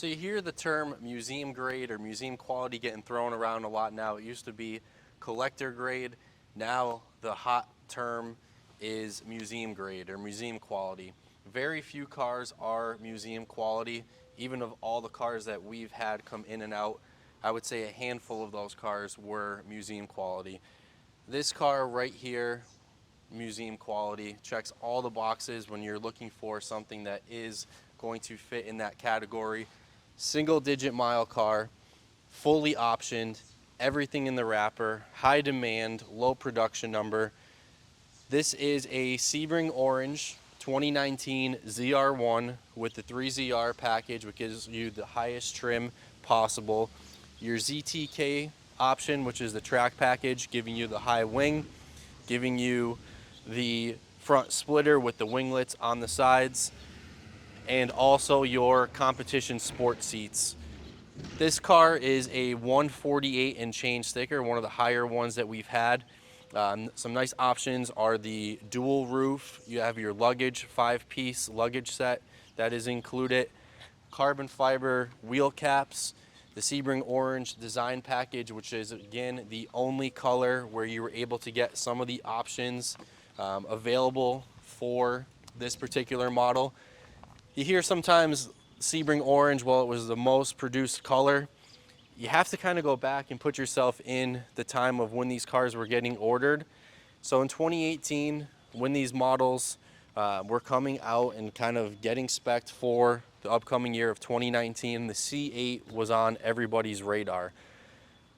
So you hear the term museum grade or museum quality getting thrown around a lot now. It used to be collector grade. Now the hot term is museum grade or museum quality. Very few cars are museum quality. Even of all the cars that we've had come in and out, I would say a handful of those cars were museum quality. This car right here, museum quality, checks all the boxes when you're looking for something that is going to fit in that category. Single digit mile car, fully optioned, everything in the wrapper, high demand, low production number. This is a Sebring Orange 2019 ZR1 with the 3ZR package, which gives you the highest trim possible. Your ZTK option, which is the track package, giving you the high wing, giving you the front splitter with the winglets on the sides, and also your competition sport seats. This car is a 148 and change sticker, one of the higher ones that we've had. Some nice options are the dual roof. You have your luggage, 5-piece luggage set that is included. Carbon fiber wheel caps, the Sebring Orange design package, which is again the only color where you were able to get some of the options available for this particular model. You hear sometimes Sebring Orange, well, it was the most produced color. You have to kind of go back and put yourself in the time of when these cars were getting ordered. So in 2018, when these models were coming out and kind of getting spec'd for the upcoming year of 2019, the C8 was on everybody's radar.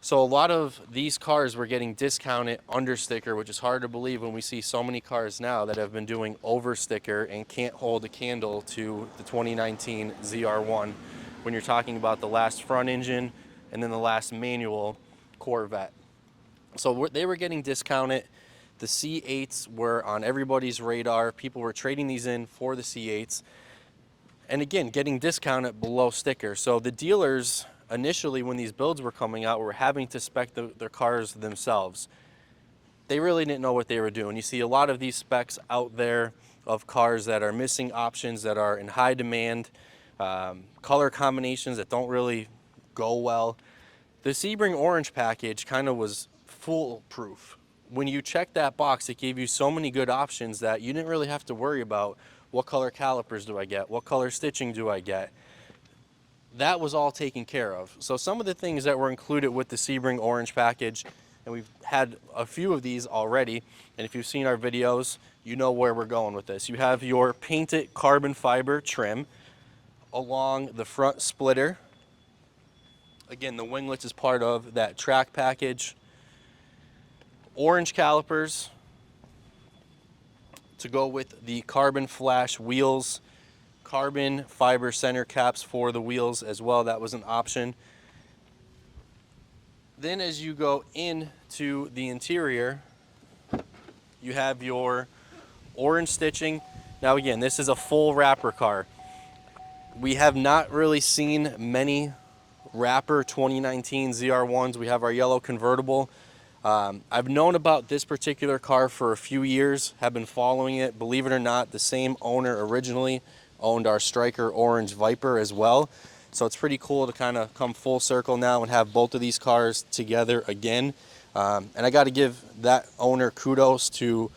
So a lot of these cars were getting discounted under sticker, which is hard to believe when we see so many cars now that have been doing over sticker and can't hold a candle to the 2019 ZR1 when you're talking about the last front engine and then the last manual Corvette. So they were getting discounted. The C8s were on everybody's radar. People were trading these in for the C8s. And again, getting discounted below sticker. So the dealers initially, when these builds were coming out, were having to spec their cars themselves. They really didn't know what they were doing. You see a lot of these specs out there of cars that are missing options, that are in high demand, color combinations that don't really go well. The Sebring Orange package kind of was foolproof. When you checked that box, it gave you so many good options that you didn't really have to worry about what color calipers do I get, what color stitching do I get. That was all taken care of. So some of the things that were included with the Sebring Orange package, and we've had a few of these already, and if you've seen our videos, you know where we're going with this. You have your painted carbon fiber trim along the front splitter. Again, the winglets is part of that track package. Orange calipers to go with the carbon flash wheels. Carbon fiber center caps for the wheels as well. That was an option. Then as you go into the interior, you have your orange stitching. Now again, this is a full wrapper car. We have not really seen many wrapper 2019 ZR1s. We have our yellow convertible. I've known about this particular car for a few years, have been following it. Believe it or not, the same owner originally owned our Striker Orange Viper as well. So it's pretty cool to kind of come full circle now and have both of these cars together again. And I got to give that owner kudos to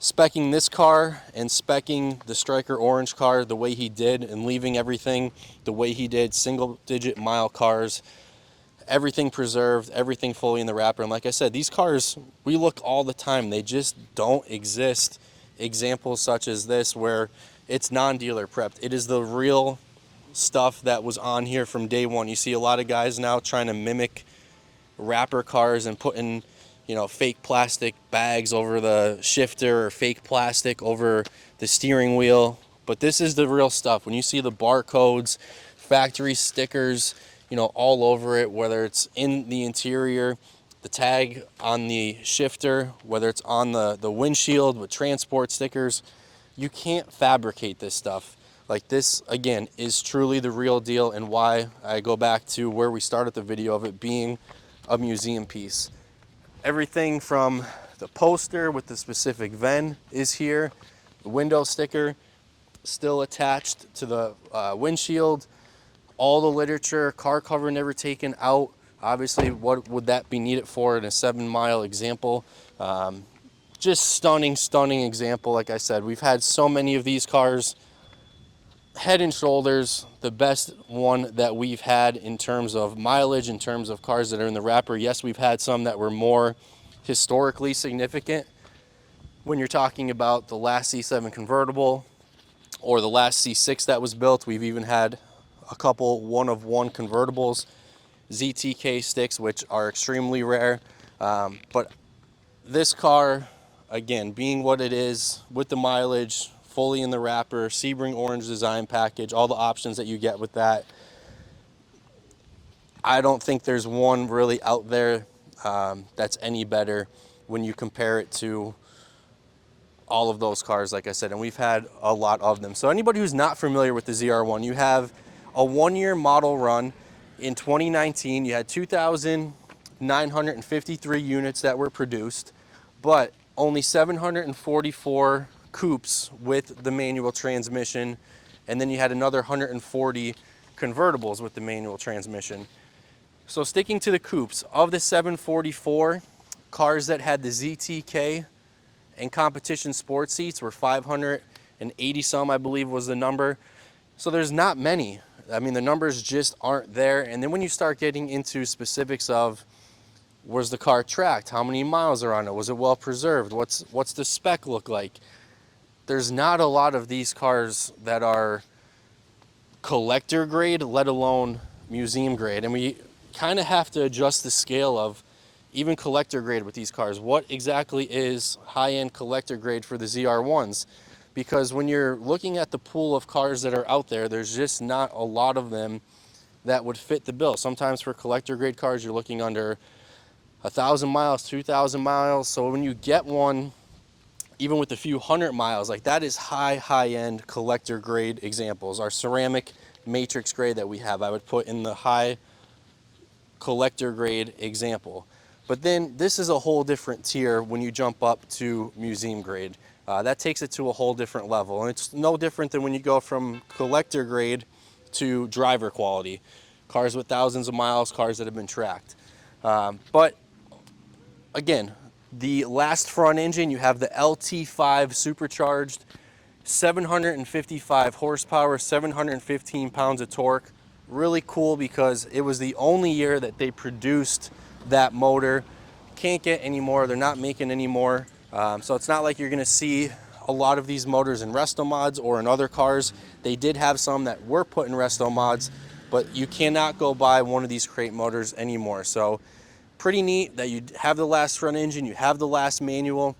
speccing this car and speccing the Striker Orange car the way he did and leaving everything the way he did. Single digit mile cars, everything preserved, everything fully in the wrapper. And like I said, these cars, we look all the time. They just don't exist. Examples such as this where it's non-dealer prepped. It is the real stuff that was on here from day one. You see a lot of guys now trying to mimic wrapper cars and putting, fake plastic bags over the shifter or fake plastic over the steering wheel. But this is the real stuff. When you see the barcodes, factory stickers, all over it, whether it's in the interior, the tag on the shifter, whether it's on the windshield with transport stickers, you can't fabricate this stuff. Like this, again, is truly the real deal, and why I go back to where we started the video of it being a museum piece. Everything from the poster with the specific VIN is here. The window sticker still attached to the windshield. all the literature, car cover never taken out. Obviously, what would that be needed for in a 7-mile example? Just stunning, stunning example. Like I said, we've had so many of these cars. Head and shoulders the best one that we've had in terms of mileage, in terms of cars that are in the wrapper. Yes, we've had some that were more historically significant. When you're talking about the last C7 convertible or the last C6 that was built, we've even had a couple one-of-one convertibles, ZTK sticks, which are extremely rare. But this car, again, being what it is, with the mileage, fully in the wrapper, Sebring orange design package, all the options that you get with that, I don't think there's one really out there that's any better when you compare it to all of those cars, like I said, and we've had a lot of them. So anybody who's not familiar with the ZR1, you have a 1-year model run. In 2019, you had 2,953 units that were produced, but only 744 coupes with the manual transmission, and then you had another 140 convertibles with the manual transmission. So sticking to the coupes, of the 744, cars that had the ZTK and competition sport seats were 580 some, I believe was the number. So there's not many. I mean, the numbers just aren't there. And then when you start getting into specifics of, was the car tracked? How many miles are on it? Was it well preserved? What's the spec look like? There's not a lot of these cars that are collector grade, let alone museum grade. And we kind of have to adjust the scale of even collector grade with these cars. What exactly is high-end collector grade for the ZR1s? Because when you're looking at the pool of cars that are out there, there's just not a lot of them that would fit the bill. Sometimes for collector grade cars, you're looking under 1,000 miles, 2,000 miles. So when you get one, even with a few 100 miles, like that is high-end collector grade examples. Our ceramic matrix grade that we have, I would put in the high collector grade example. But then this is a whole different tier when you jump up to museum grade. That takes it to a whole different level. And it's no different than when you go from collector grade to driver quality. Cars with thousands of miles, cars that have been tracked. But again, the last front engine, you have the LT5 supercharged, 755 horsepower, 715 pounds of torque. Really cool because it was the only year that they produced that motor. Can't get any more, they're not making any more. So it's not like you're gonna see a lot of these motors in resto mods or in other cars. They did have some that were put in resto mods, but you cannot go buy one of these crate motors anymore. So pretty neat that you have the last front engine, you have the last manual,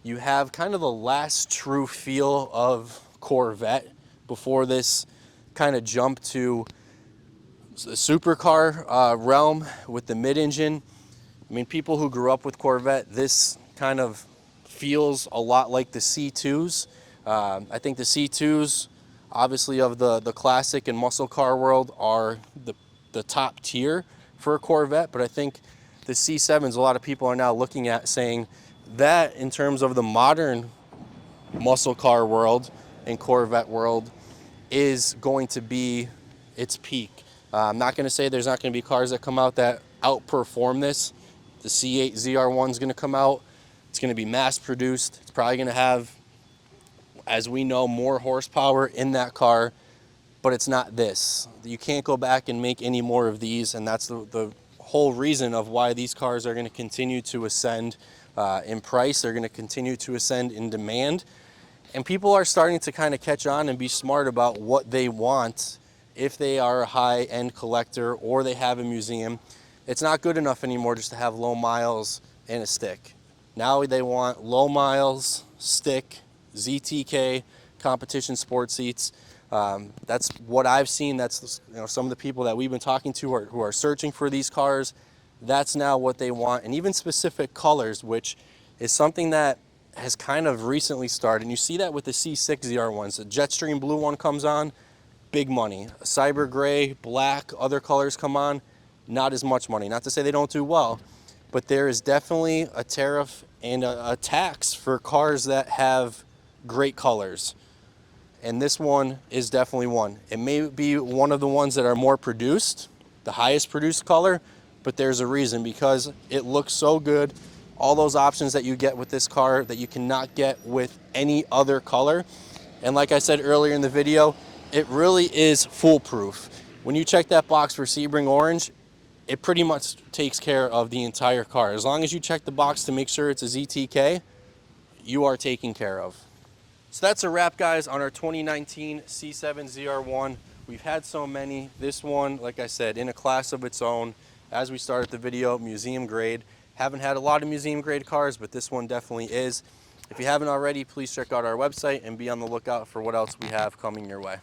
you have kind of the last true feel of Corvette before this kind of jump to the supercar realm with the mid-engine. I mean, people who grew up with Corvette, this kind of feels a lot like the C2s. I think the C2s, obviously of the classic and muscle car world, are the top tier for a Corvette, but I think the C7s, a lot of people are now looking at saying that in terms of the modern muscle car world and Corvette world is going to be its peak. I'm not going to say there's not going to be cars that come out that outperform this. The C8 ZR1 is going to come out. It's going to be mass produced. It's probably going to have, as we know, more horsepower in that car, but it's not this. You can't go back and make any more of these, and that's the whole reason of why these cars are going to continue to ascend in price. They're going to continue to ascend in demand, and people are starting to kind of catch on and be smart about what they want if they are a high-end collector or they have a museum. It's not good enough anymore just to have low miles and a stick. Now they want low miles, stick, ZTK, competition sport seats. That's what I've seen. That's, you know, some of the people that we've been talking to who are searching for these cars. That's now what they want, and even specific colors, which is something that has kind of recently started. And you see that with the C6 ZR1s. The Jetstream blue one comes on, big money. Cyber gray, black, other colors come on, not as much money. Not to say they don't do well, but there is definitely a tariff and a tax for cars that have great colors. and this one is definitely one. It may be one of the ones that are more produced, the highest produced color, but there's a reason, because it looks so good. All those options that you get with this car that you cannot get with any other color. And like I said earlier in the video, it really is foolproof. When you check that box for Sebring Orange, it pretty much takes care of the entire car. As long as you check the box to make sure it's a ZTK, you are taken care of. So that's a wrap, guys, on our 2019 C7 ZR1. We've had so many. This one, like I said, in a class of its own. As we started the video, museum grade. Haven't had a lot of museum grade cars, but this one definitely is. If you haven't already, please check out our website and be on the lookout for what else we have coming your way.